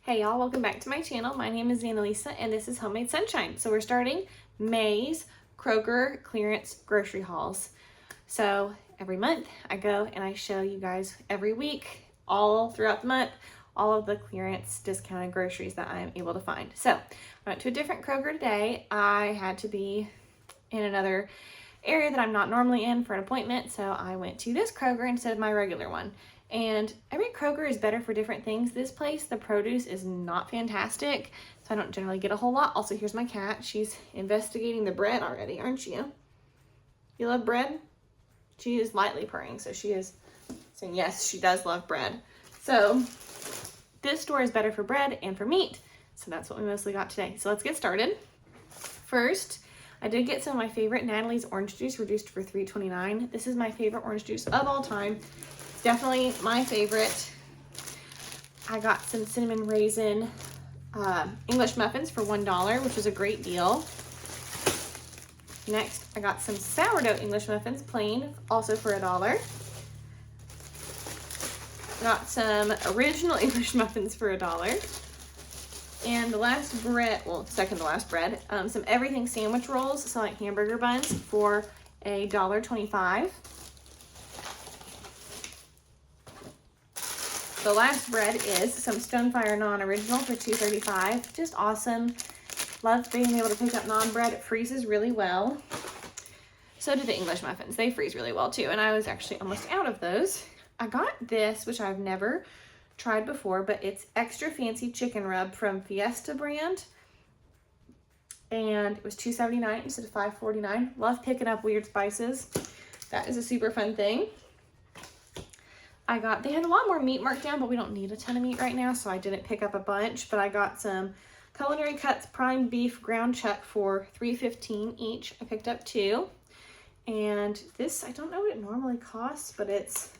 Hey y'all, welcome back to my channel. My name is Annalisa and this is Homemade Sunshine. So we're starting May's Kroger clearance grocery hauls. So every month I go and I show you guys every week, all throughout the month, all of the clearance discounted groceries that I am able to find. So I went to a different Kroger today. I had to be in another area that I'm not normally in for an appointment, so I went to this Kroger instead of my regular one. And every Kroger is better for different things. This place, the produce is not fantastic, so I don't generally get a whole lot. Also, here's my cat. She's investigating the bread already, aren't you? You love bread? She is lightly purring, so she is saying yes, she does love bread. So this store is better for bread and for meat, so that's what we mostly got today. So let's get started. First, I did get some of my favorite Natalie's orange juice reduced for $3.29. This is my favorite orange juice of all time. Definitely my favorite. I got some cinnamon raisin English muffins for $1, which was a great deal. Next, I got some sourdough English muffins, plain, also for $1. Got some original English muffins for $1. And the last bread, well, second to last bread, some everything sandwich rolls, so like hamburger buns for $1.25. The last bread is some Stonefire non-original for $2.35. Just awesome. Love being able to pick up non-bread. It freezes really well. So do the English muffins. They freeze really well too. And I was actually almost out of those. I got this, which I've never tried before, but it's extra fancy chicken rub from Fiesta brand. And it was $2.79 instead of $5.49. Love picking up weird spices. That is a super fun thing. They had a lot more meat marked down, but we don't need a ton of meat right now, so I didn't pick up a bunch, but I got some Culinary Cuts prime beef ground chuck for $3.15 each. I picked up 2. And this, I don't know what it normally costs, but it's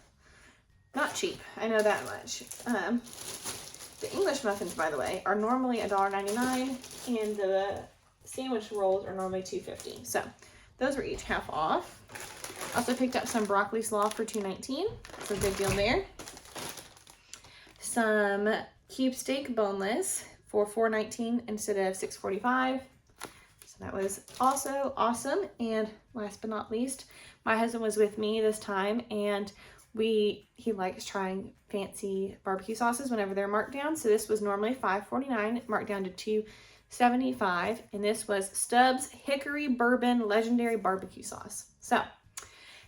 not cheap. I know that much. The English muffins, by the way, are normally $1.99, and the sandwich rolls are normally $2.50. So those were each half off. Also picked up some broccoli slaw for $2.19. That's a good deal there. Some cube steak boneless for $4.19 instead of $6.45. So that was also awesome. And last but not least, my husband was with me this time, and he likes trying fancy barbecue sauces whenever they're marked down. So this was normally $5.49, marked down to $2.75, and this was Stubbs Hickory Bourbon Legendary Barbecue Sauce. So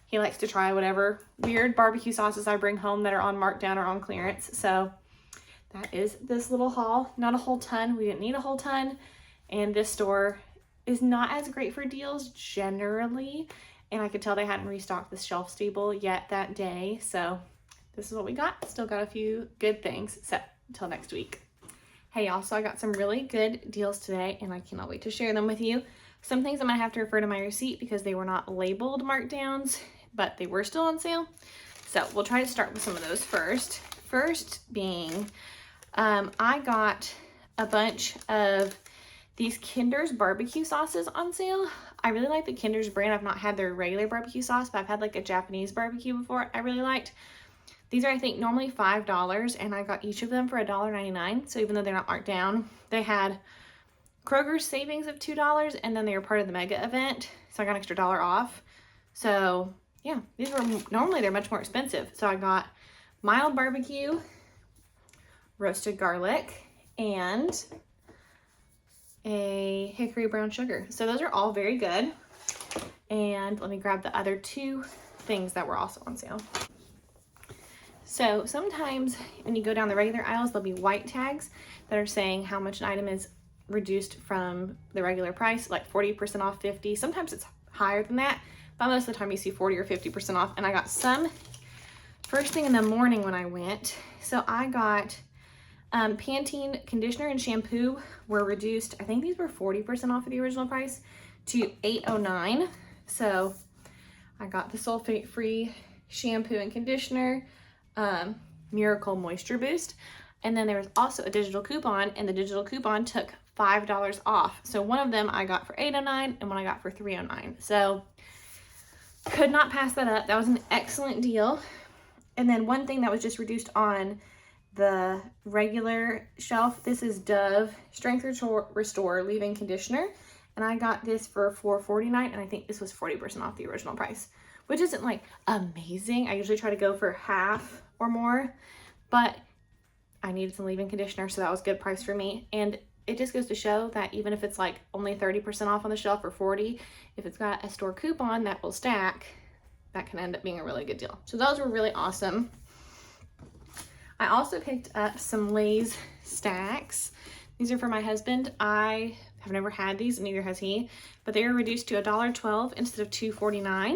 he likes to try whatever weird barbecue sauces I bring home that are on markdown or on clearance. So that is this little haul. Not a whole ton. We didn't need a whole ton. And this store is not as great for deals generally. And I could tell they hadn't restocked the shelf stable yet that day. So this is what we got. Still got a few good things. So until next week. Hey y'all, so I got some really good deals today and I cannot wait to share them with you. Some things I'm gonna have to refer to my receipt because they were not labeled markdowns, but they were still on sale. So we'll try to start with some of those first. First being, I got a bunch of these Kinder's barbecue sauces on sale. I really like the Kinder's brand. I've not had their regular barbecue sauce, but I've had like a Japanese barbecue before I really liked. These are, I think, normally $5, and I got each of them for $1.99. So even though they're not marked down, they had Kroger's savings of $2, and then they were part of the mega event, so I got an extra $1 off. So yeah, these were normally they're much more expensive. So I got mild barbecue, roasted garlic, and a hickory brown sugar. So those are all very good. And let me grab the other 2 things that were also on sale. So sometimes when you go down the regular aisles, there'll be white tags that are saying how much an item is reduced from the regular price, like 40% off, 50. Sometimes it's higher than that, but most of the time you see 40 or 50% off. And I got some first thing in the morning when I went. So I got Pantene conditioner and shampoo were reduced. I think these were 40% off of the original price to $8.09. So I got the sulfate-free shampoo and conditioner, Miracle Moisture Boost. And then there was also a digital coupon, and the digital coupon took $5 off. So one of them I got for $8.09 and one I got for $3.09. So could not pass that up. That was an excellent deal. And then one thing that was just reduced on the regular shelf. This is Dove Strength Restore Leave-In Conditioner. And I got this for $4.49, and I think this was 40% off the original price, which isn't like amazing. I usually try to go for half or more, but I needed some leave-in conditioner, so that was a good price for me. And it just goes to show that even if it's like only 30% off on the shelf or 40, if it's got a store coupon that will stack, that can end up being a really good deal. So those were really awesome. I also picked up some Lay's stacks. These are for my husband. I have never had these, and neither has he, but they are reduced to $1.12 instead of $2.49.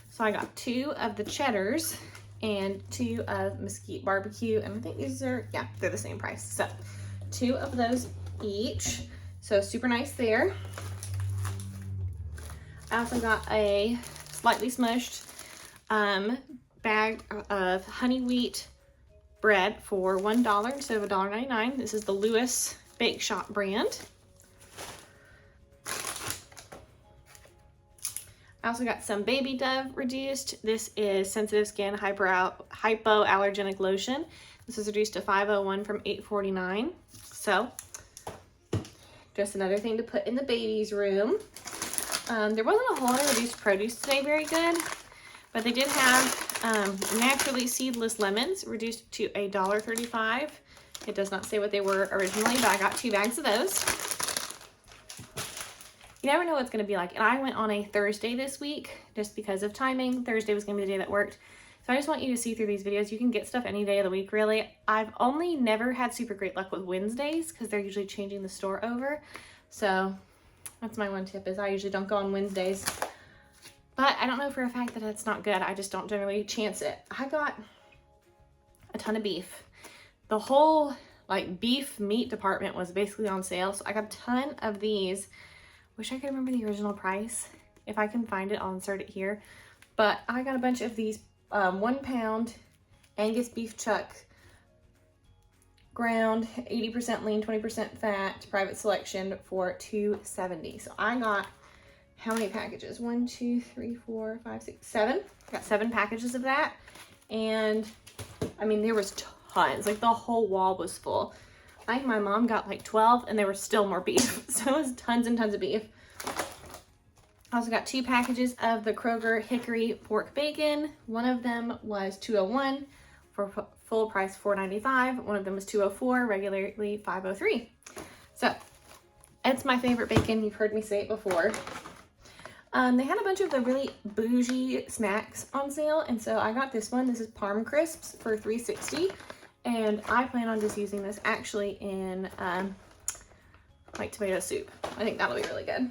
So I got 2 of the cheddars and 2 of mesquite barbecue, and I think these are, yeah, they're the same price. So 2 of those each. So super nice there. I also got a slightly smushed bag of honey wheat bread for $1 instead of $1.99. This is the Lewis Bake Shop brand. I also got some Baby Dove reduced. This is sensitive skin hypoallergenic lotion. This is reduced to $5.01 from $8.49. So just another thing to put in the baby's room. There wasn't a whole lot of reduced produce today, very good, but they did have naturally seedless lemons reduced to $1.35. It does not say what they were originally, but I got 2 bags of those. You never know what it's going to be like. And I went on a Thursday this week just because of timing. Thursday was going to be the day that worked. So I just want you to see through these videos. You can get stuff any day of the week, really. I've only never had super great luck with Wednesdays because they're usually changing the store over. So that's my one tip, is I usually don't go on Wednesdays. But I don't know for a fact that it's not good. I just don't generally chance it. I got a ton of beef. The whole like beef meat department was basically on sale. So I got a ton of these. Wish I could remember the original price. If I can find it, I'll insert it here. But I got a bunch of these 1 pound Angus beef chuck, ground, 80% lean, 20% fat, private selection for $2.70. So I got how many packages? 1, 2, 3, 4, 5, 6, 7. I got 7 packages of that. And I mean, there was tons, like the whole wall was full. I think my mom got like 12 and there was still more beef. So it was tons and tons of beef. I also got 2 packages of the Kroger hickory pork bacon. One of them was $2.01 for full price $4.95. One of them was $2.04, regularly $5.03. So it's my favorite bacon. You've heard me say it before. They had a bunch of the really bougie snacks on sale, and so I got this one. This is Parm Crisps for $3.60. And I plan on just using this actually in like tomato soup. I think that'll be really good.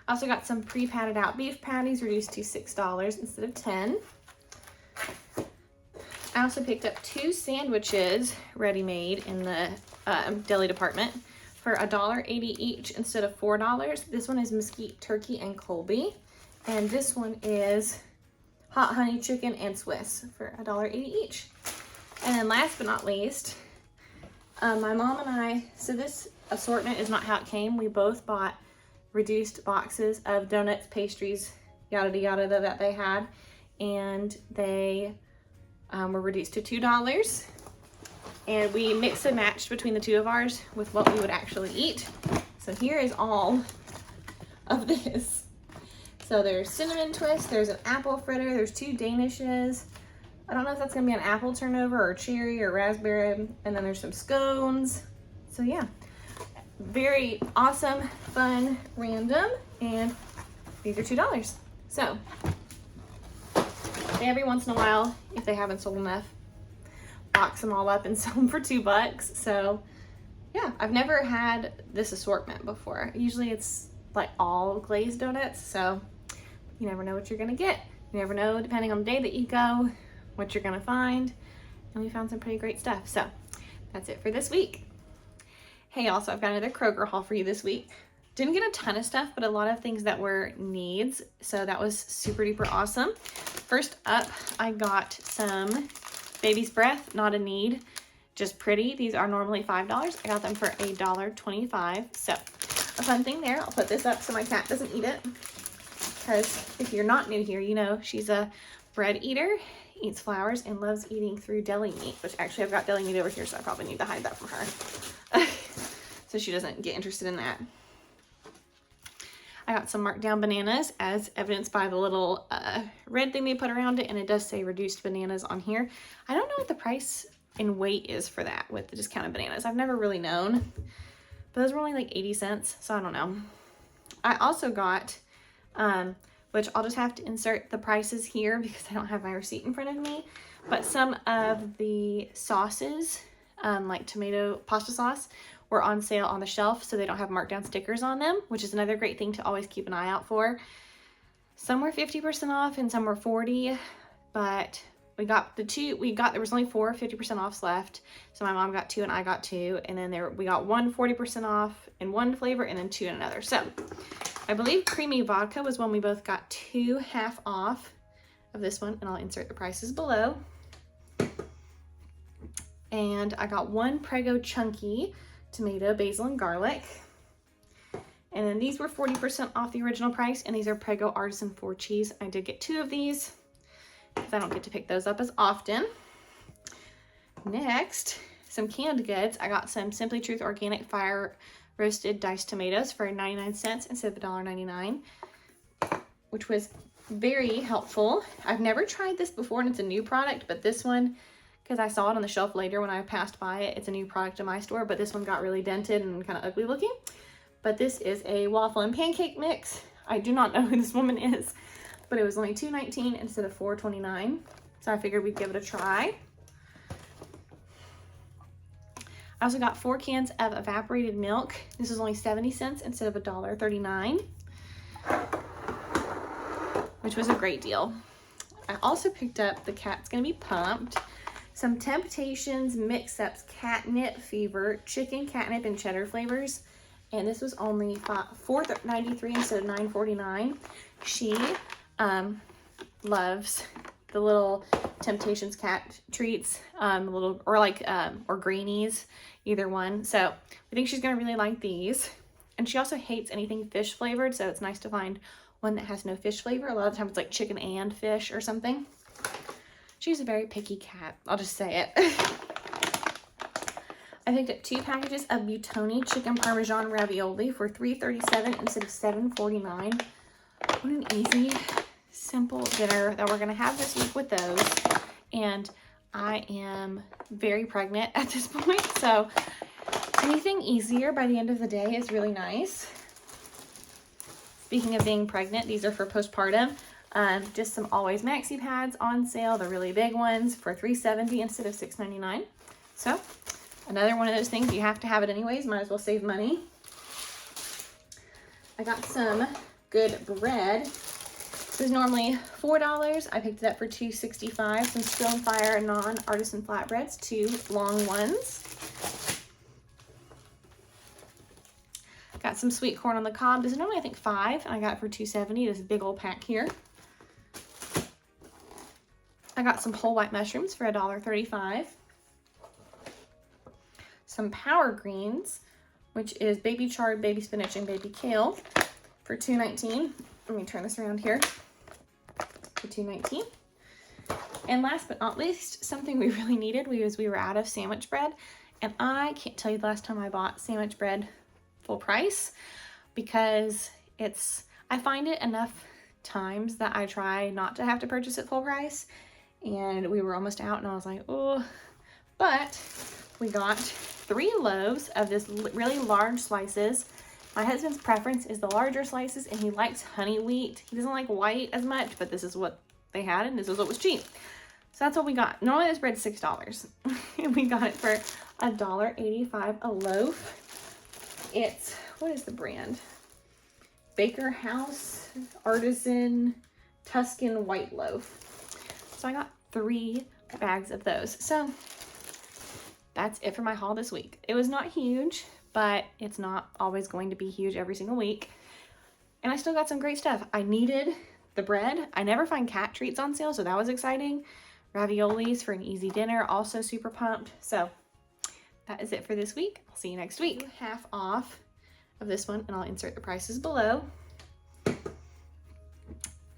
I also got some pre-patted out beef patties reduced to $6 instead of $10. I also picked up 2 sandwiches ready-made in the deli department for $1.80 each instead of $4. This one is mesquite turkey and Colby. And this one is hot honey chicken and Swiss for $1.80 each. And then last but not least, my mom and I, so this assortment is not how it came. We both bought reduced boxes of donuts, pastries, yada yada that they had. And they were reduced to $2. And we mixed and matched between the 2 of ours with what we would actually eat. So here is all of this. So there's cinnamon twist, there's an apple fritter, there's 2 Danishes. I don't know if that's gonna be an apple turnover or cherry or raspberry. And then there's some scones. So yeah, very awesome, fun, random. And these are $2. So every once in a while, if they haven't sold enough, box them all up and sell them for $2. So yeah, I've never had this assortment before. Usually it's like all glazed donuts. So you never know what you're gonna get. You never know, depending on the day that you go, what you're gonna find. And we found some pretty great stuff. So that's it for this week. Hey, also I've got another Kroger haul for you this week. Didn't get a ton of stuff, but a lot of things that were needs. So that was super duper awesome. First up, I got some Baby's Breath, not a need, just pretty. These are normally $5. I got them for $1.25. So a fun thing there. I'll put this up so my cat doesn't eat it. Because if you're not new here, you know she's a bread eater. eats flowers and loves eating through deli meat, which actually I've got deli meat over here, so I probably need to hide that from her. So she doesn't get interested in that. I got some marked down bananas as evidenced by the little red thing they put around it, and it does say reduced bananas on here. I don't know what the price in weight is for that with the discounted bananas. I've never really known, but those were only like 80 cents, so I don't know. I also got, which I'll just have to insert the prices here because I don't have my receipt in front of me, but some of the sauces, like tomato pasta sauce, were on sale on the shelf, so they don't have markdown stickers on them, which is another great thing to always keep an eye out for. Some were 50% off and some were 40, but we got there was only 4 50% offs left. So my mom got 2 and I got 2, and then we got 1 40% off in one flavor and then 2 in another. So I believe creamy vodka was when we both got 2 half off of this one, and I'll insert the prices below. And I got 1 Prego chunky tomato, basil, and garlic. And then these were 40% off the original price, and these are Prego Artisan 4 cheese. I did get 2 of these because I don't get to pick those up as often. Next, some canned goods. I got some Simply Truth Organic Fire Roasted Diced Tomatoes for 99 cents instead of $1.99, which was very helpful. I've never tried this before, and it's a new product, but this one, because I saw it on the shelf later when I passed by it, it's a new product in my store, but this one got really dented and kind of ugly looking. But this is a waffle and pancake mix. I do not know who this woman is, but it was only $2.19 instead of $4.29. So I figured we'd give it a try. I also got 4 cans of evaporated milk. This is only 70 cents instead of $1.39, which was a great deal. I also picked up The Cat's Gonna Be Pumped, some Temptations Mix-Ups Catnip Fever Chicken Catnip and Cheddar flavors, and this was only $4.93 instead of $9.49. She loves the little Temptations cat treats, or greenies, either one. So I think she's gonna really like these. And she also hates anything fish flavored, so it's nice to find one that has no fish flavor. A lot of times it's like chicken and fish or something. She's a very picky cat, I'll just say it. I picked up 2 packages of Buitoni Chicken Parmesan Ravioli for $3.37 instead of $7.49. What an easy, simple dinner that we're gonna have this week with those. And I am very pregnant at this point, so anything easier by the end of the day is really nice. Speaking of being pregnant, these are for postpartum. Just some Always Maxi pads on sale, the really big ones, for $3.70 instead of $6.99. So another one of those things, you have to have it anyways, might as well save money. I got some good bread. This is normally $4. I picked it up for $2.65. Some Stone Fire non-artisan flatbreads, 2 long ones. Got some sweet corn on the cob. This is normally I think $5, and I got it for $2.70. This big old pack here. I got some whole white mushrooms for $1.35. Some Power Greens, which is baby chard, baby spinach, and baby kale, for $2.19. Let me turn this around here. For $2.19. And last but not least, something we really needed was we were out of sandwich bread, and I can't tell you the last time I bought sandwich bread full price, because I find it enough times that I try not to have to purchase it full price, and we were almost out and I was like, oh, but we got 3 loaves of this really large slices. My husband's preference is the larger slices, and he likes honey wheat. He doesn't like white as much, but this is what they had, and this is what was cheap. So that's what we got. Normally this bread's $6, and we got it for $1.85 a loaf. It's, what is the brand? Baker House Artisan Tuscan White Loaf. So I got 3 bags of those. So that's it for my haul this week. It was not huge, but it's not always going to be huge every single week. And I still got some great stuff. I needed the bread. I never find cat treats on sale, so that was exciting. Raviolis for an easy dinner, also super pumped. So that is it for this week. I'll see you next week. Half off of this one, and I'll insert the prices below.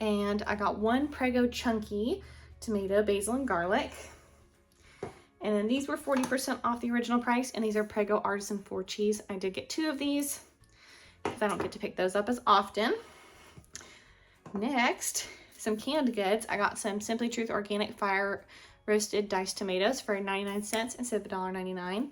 And I got 1 Prego Chunky tomato, basil, and garlic. And then these were 40% off the original price, and these are Prego Artisan 4 cheese. I did get 2 of these because I don't get to pick those up as often. Next, some canned goods. I got some Simply Truth Organic Fire Roasted Diced Tomatoes for 99 cents instead of $1.99,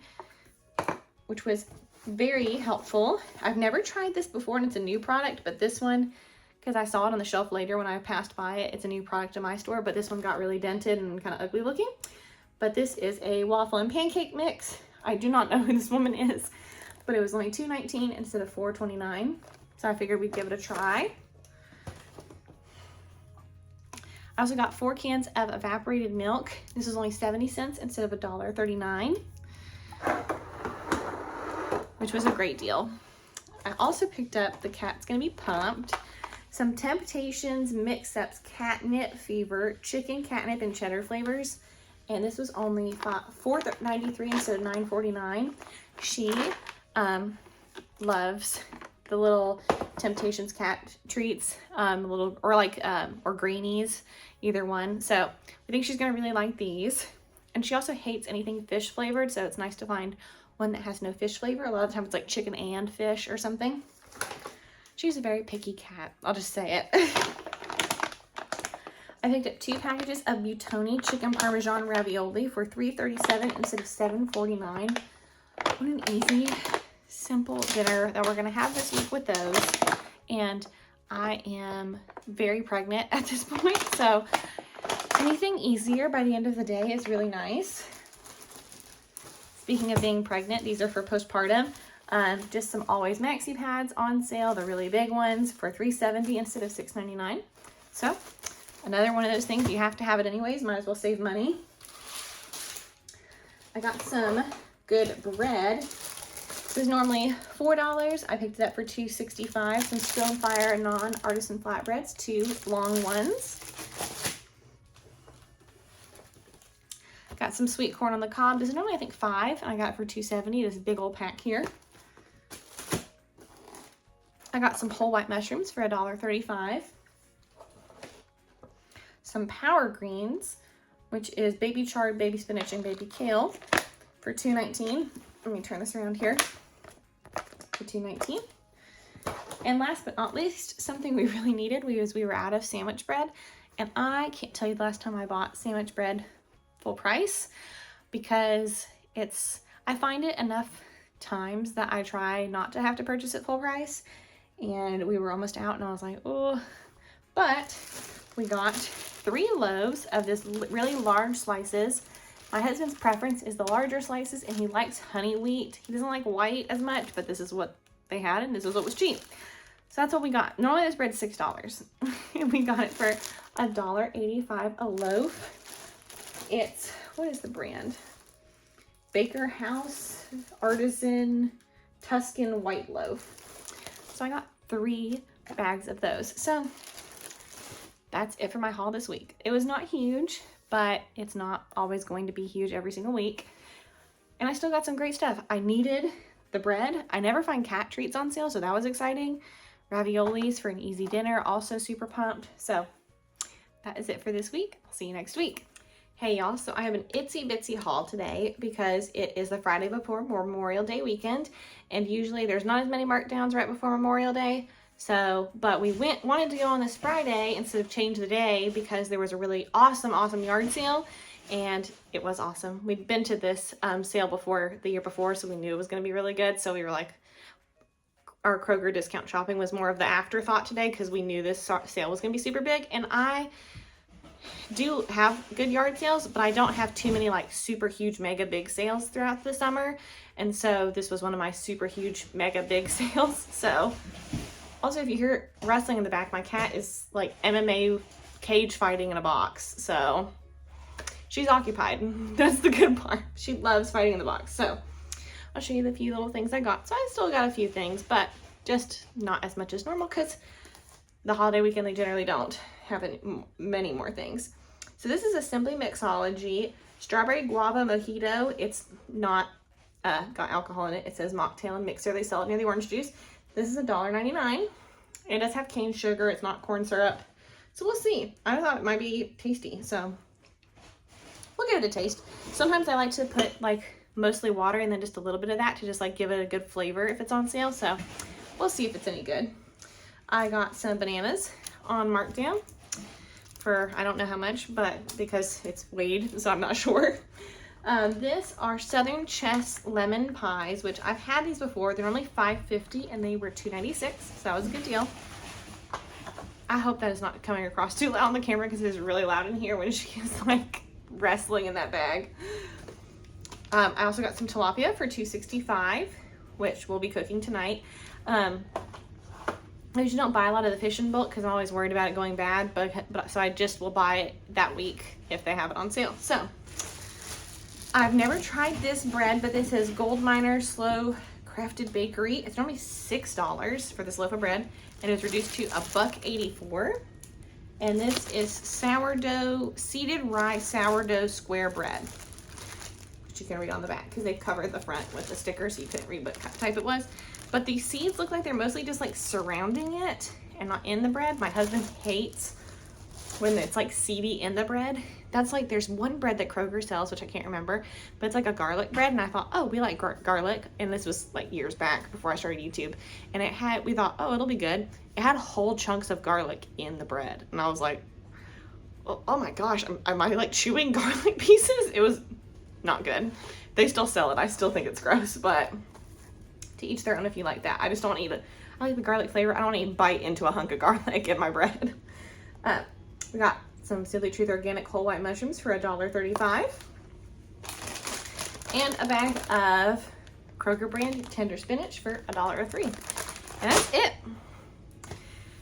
which was very helpful. I've never tried this before, and it's a new product, but this one, because I saw it on the shelf later when I passed by it, it's a new product in my store, but this one got really dented and kind of ugly looking. But this is a waffle and pancake mix. I do not know who this woman is, but it was only $2.19 instead of $4.29. So I figured we'd give it a try. I also got 4 cans of evaporated milk. This was only 70 cents instead of $1.39, which was a great deal. I also picked up the Cat's Gonna Be Pumped, some Temptations Mix-Ups Catnip Fever Chicken Catnip and Cheddar flavors. And this was only $4.93 instead of $9.49. She loves the little Temptations cat treats, or greenies, either one. So I think she's gonna really like these. And she also hates anything fish flavored, so it's nice to find one that has no fish flavor. A lot of the time it's like chicken and fish or something. She's a very picky cat, I'll just say it. I picked up 2 packages of Buitoni Chicken Parmesan Ravioli for $3.37 instead of $7.49. What an easy, simple dinner that we're gonna have this week with those. And I am very pregnant at this point, so anything easier by the end of the day is really nice. Speaking of being pregnant, these are for postpartum. Just some Always Maxi Pads on sale, the really big ones, for $3.70 instead of $6.99. So another one of those things, you have to have it anyways, might as well save money. I got some good bread. This is normally $4. I picked it up for $2.65. Some Stone Fire non-artisan flatbreads, 2 long ones. Got some sweet corn on the cob. This is normally I think 5, and I got it for $2.70. This big old pack here. I got some whole white mushrooms for $1.35. Some Power Greens, which is baby chard, baby spinach, and baby kale for $2.19. Let me turn this around here. For $2.19. And last but not least, something we really needed was we were out of sandwich bread, and I can't tell you the last time I bought sandwich bread full price, because I find it enough times that I try not to have to purchase it full price, and we were almost out and I was like, oh, but we got 3 loaves of this really large slices. My husband's preference is the larger slices, and he likes honey wheat. He doesn't like white as much, but this is what they had, and this is what was cheap. So that's what we got. Normally this bread's $6, and we got it for $1.85 a loaf. It's, what is the brand? Baker House Artisan Tuscan White Loaf. So I got 3 bags of those. So that's it for my haul this week. It was not huge, but it's not always going to be huge every single week. And I still got some great stuff. I needed the bread. I never find cat treats on sale, so that was exciting. Raviolis for an easy dinner, also super pumped. So that is it for this week. I'll see you next week. Hey y'all, so I have an itsy bitsy haul today because it is the Friday before Memorial Day weekend, and usually there's not as many markdowns right before Memorial Day. So, but we wanted to go on this Friday instead of change the day because there was a really awesome yard sale, and it was awesome. We'd been to this sale before, the year before, so we knew it was going to be really good. So we were like, our Kroger discount shopping was more of the afterthought today because we knew this sale was going to be super big. And I do have good yard sales, but I don't have too many like super huge mega big sales throughout the summer. And so this was one of my super huge mega big sales. So also, if you hear rustling in the back, my cat is like MMA cage fighting in a box. So she's occupied. That's the good part. She loves fighting in the box. So I'll show you the few little things I got. So I still got a few things, but just not as much as normal because the holiday weekend they generally don't have many more things. So this is a Simply Mixology Strawberry Guava Mojito. It's not got alcohol in it. It says mocktail and mixer. They sell it near the orange juice. This is $1.99. It does have cane sugar. It's not corn syrup. So we'll see. I thought it might be tasty. So we'll give it a taste. Sometimes I like to put like mostly water and then just a little bit of that to just like give it a good flavor if it's on sale. So we'll see if it's any good. I got some bananas on markdown for I don't know how much, but because it's weighed, so I'm not sure. This are Southern Chess lemon pies, which I've had these before. They're only $5.50 and they were $2.96, so that was a good deal. I hope that is not coming across too loud on the camera because it is really loud in here when she is like wrestling in that bag. I also got some tilapia for $2.65, which we'll be cooking tonight. I usually don't buy a lot of the fish in bulk because I'm always worried about it going bad, but so I just will buy it that week if they have it on sale. So I've never tried this bread, but this is Gold Miner Slow Crafted Bakery. It's normally $6 for this loaf of bread, and it's reduced to $1.84. And this is sourdough, seeded rye sourdough square bread, which you can read on the back because they covered the front with the sticker so you couldn't read what type it was. But these seeds look like they're mostly just like surrounding it and not in the bread. My husband hates when it's like seedy in the bread. That's like, there's one bread that Kroger sells, which I can't remember, but it's like a garlic bread. And I thought, oh, we like garlic. And this was like years back before I started YouTube. And we thought, oh, it'll be good. It had whole chunks of garlic in the bread. And I was like, oh my gosh, am I like chewing garlic pieces? It was not good. They still sell it. I still think it's gross, but to each their own if you like that. I just don't want to eat it. I like the garlic flavor. I don't want to bite into a hunk of garlic in my bread. We got some Simply Truth organic whole white mushrooms for $1.35. And a bag of Kroger brand tender spinach for $1.03. And that's it.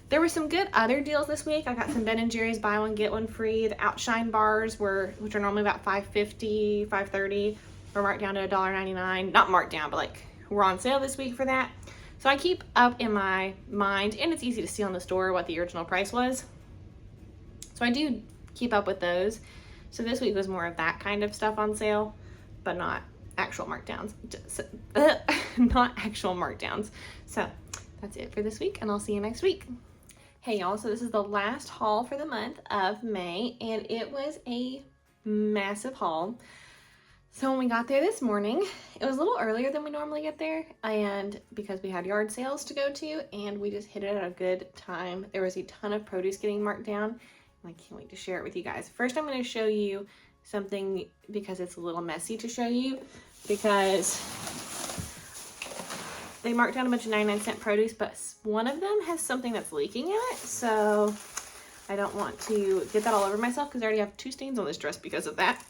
There were some good other deals this week. I got some Ben & Jerry's buy one, get one free. The Outshine bars which are normally about $5.50, $5.30, were marked down to $1.99. Not marked down, but like we're on sale this week for that. So I keep up in my mind, and it's easy to see on the store what the original price was. So I do keep up with those. So this week was more of that kind of stuff on sale, but not actual markdowns. Not actual markdowns. So that's it for this week, and I'll see you next week. Hey y'all, so this is the last haul for the month of May, and it was a massive haul. So when we got there this morning, it was a little earlier than we normally get there, and because we had yard sales to go to, and we just hit it at a good time. There was a ton of produce getting marked down. I can't wait to share it with you guys. First, I'm going to show you something because it's a little messy to show you, because they marked down a bunch of 99-cent produce, but one of them has something that's leaking in it. So I don't want to get that all over myself because I already have 2 stains on this dress because of that.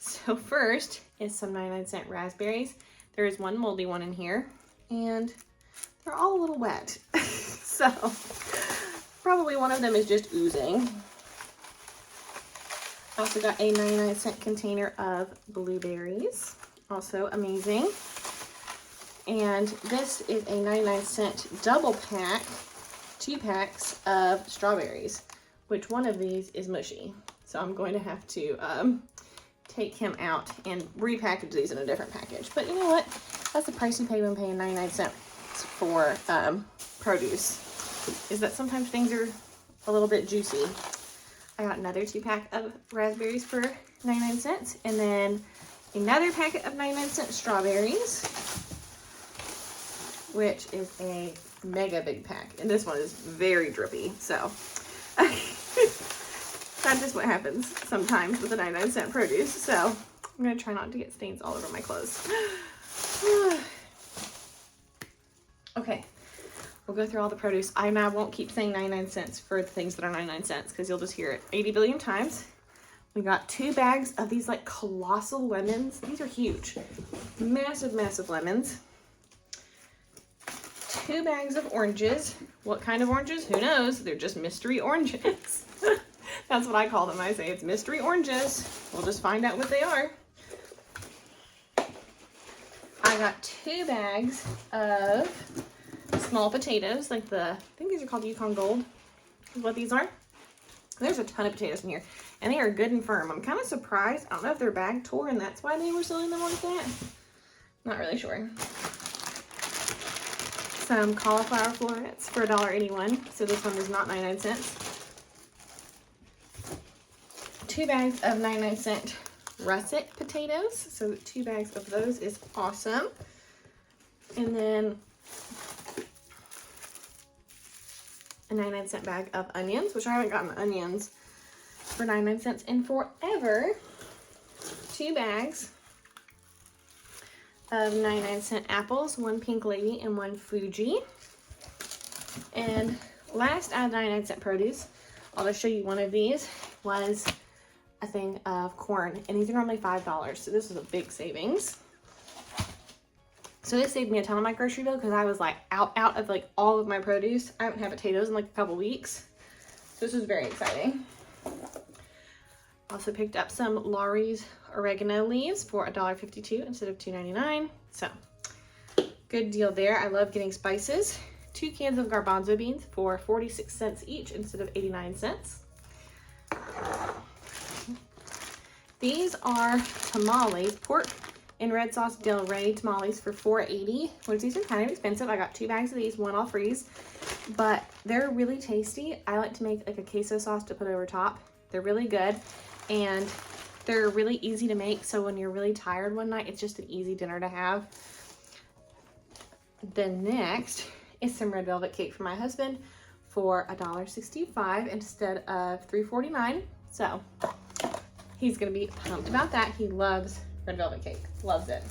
So first is some 99-cent raspberries. There is one moldy one in here, and they're all a little wet. So probably one of them is just oozing. I also got a 99-cent container of blueberries, also amazing. And this is a 99-cent double pack, 2 packs of strawberries, which one of these is mushy. So I'm going to have to take him out and repackage these in a different package. But you know what? That's the price you pay when paying 99 cents for produce, is that sometimes things are a little bit juicy. I got another 2-pack of raspberries for 99 cents, and then another packet of 99-cent strawberries, which is a mega big pack. And this one is very drippy, so that's just what happens sometimes with the 99-cent produce. So I'm gonna try not to get stains all over my clothes. Okay. We'll go through all the produce. I won't keep saying 99 cents for the things that are 99 cents because you'll just hear it 80 billion times. We got 2 bags of these like colossal lemons. These are huge. Massive, massive lemons. 2 bags of oranges. What kind of oranges? Who knows? They're just mystery oranges. That's what I call them. I say it's mystery oranges. We'll just find out what they are. I got 2 bags of small potatoes, like I think these are called Yukon Gold, is what these are. There's a ton of potatoes in here, and they are good and firm. I'm kind of surprised. I don't know if their bag tore and that's why they were selling them like that. Not really sure. Some cauliflower florets for $1.81, so this one is not 99 cents. 2 bags of 99-cent russet potatoes. So 2 bags of those is awesome. And then a 99-cent bag of onions, which I haven't gotten onions for 99 cents in forever. 2 bags of 99-cent apples, 1 Pink Lady and 1 Fuji. And last out of 99-cent produce, I'll just show you one of these, was a thing of corn. And these are normally $5, so this was a big savings. So this saved me a ton on my grocery bill because I was like out of like all of my produce. I haven't had potatoes in like a couple weeks. So this was very exciting. Also picked up some Laurie's oregano leaves for $1.52 instead of $2.99. So good deal there. I love getting spices. 2 cans of garbanzo beans for 46 cents each instead of 89 cents. These are tamales, pork and red sauce Del Rey tamales for $4.80, which these are kind of expensive. I got 2 bags of these, 1 I'll freeze, but they're really tasty. I like to make like a queso sauce to put over top. They're really good, and they're really easy to make, so when you're really tired one night, it's just an easy dinner to have. Then next is some red velvet cake for my husband for $1.65 instead of $3.49. So he's gonna be pumped about that. He loves red velvet cake, loves it.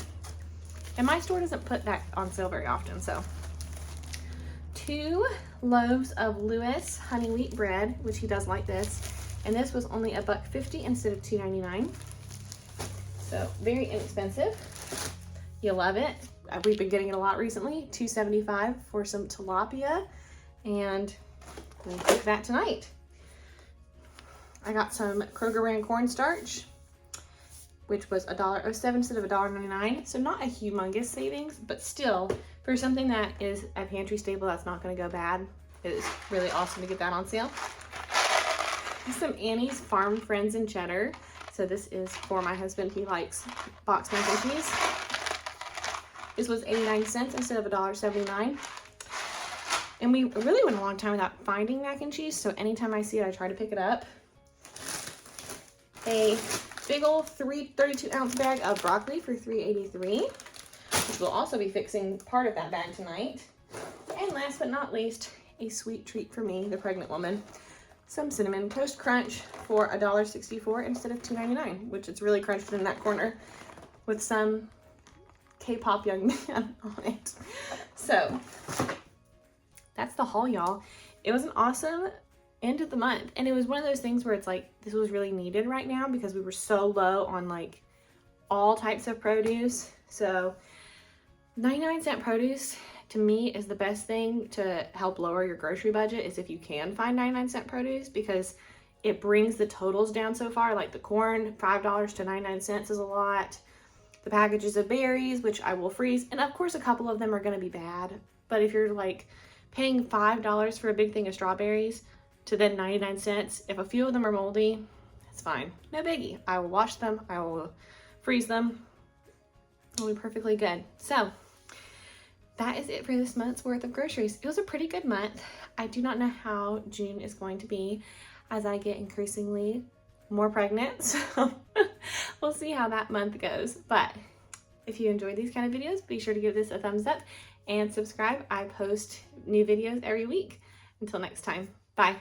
And my store doesn't put that on sale very often. So 2 loaves of Lewis honey wheat bread, which he does like this, and this was only $1.50 instead of $2.99. So very inexpensive. You love it. We've been getting it a lot recently. $2.75 for some tilapia, and we'll cook that tonight. I got some Kroger brand cornstarch, which was $1.07 instead of $1.99. So not a humongous savings, but still, for something that is a pantry staple that's not gonna go bad, it is really awesome to get that on sale. Some Annie's Farm Friends and Cheddar. So this is for my husband. He likes boxed mac and cheese. This was 89 cents instead of $1.79. And we really went a long time without finding mac and cheese, so anytime I see it, I try to pick it up. A big old 32-ounce bag of broccoli for $3.83, which will also be fixing part of that bag tonight. And last but not least, a sweet treat for me, the pregnant woman. Some Cinnamon Toast Crunch for $1.64 instead of $2.99, which is really crunched in that corner with some K-pop young man on it. So that's the haul, y'all. It was an awesome end of the month, and it was one of those things where it's like this was really needed right now because we were so low on like all types of produce. So 99-cent produce to me is the best thing to help lower your grocery budget, is if you can find 99-cent produce, because it brings the totals down so far. Like the corn, $5 to 99 cents is a lot. The packages of berries, which I will freeze, and of course a couple of them are going to be bad, but if you're like paying $5 for a big thing of strawberries to then 99 cents, if a few of them are moldy, it's fine. No biggie. I will wash them. I will freeze them. It'll be perfectly good. So that is it for this month's worth of groceries. It was a pretty good month. I do not know how June is going to be as I get increasingly more pregnant. So we'll see how that month goes. But if you enjoyed these kind of videos, be sure to give this a thumbs up and subscribe. I post new videos every week. Until next time, bye.